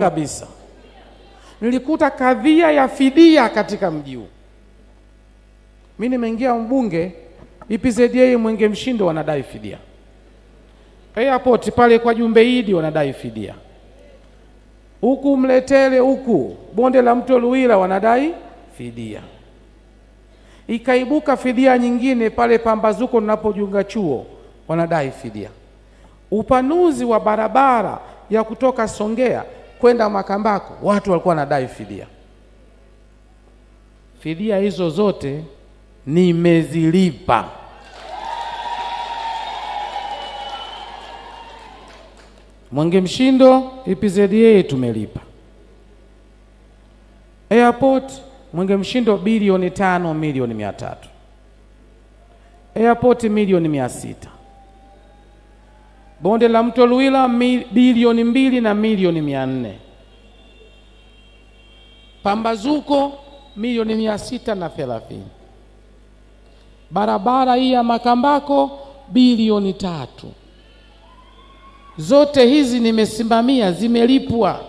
kabisa. Nilikuta kadhia ya fidia katika mji huu. Mimi nimeingia mbunge, EPZA Mwenge Mshindo wanadai fidia. Airport pale kwa Jumbe Idi wanadai fidia. Huku Mletele huku bonde la mto Luila wanadai fidia. Ikaibuka fidia nyingine pale Pambazuko tunapojiunga chuo wanadai fidia. Upanuzi wa barabara ya kutoka Songea kwenda Makambako watu walikuwa wanadai fidia. Fidia hizo zote nimezilipa. Mwenge Mshindo EPZA tumelipa. Airport Mwenge Mshindo bilioni 5 milioni 300. Airport milioni 600. Bonde la mto Luila bilioni 2 na milioni 400. Pambazuko milioni 630. Barabara hii ya Makambako bilioni 3. Zote hizi nimesimamia, zimelipwa.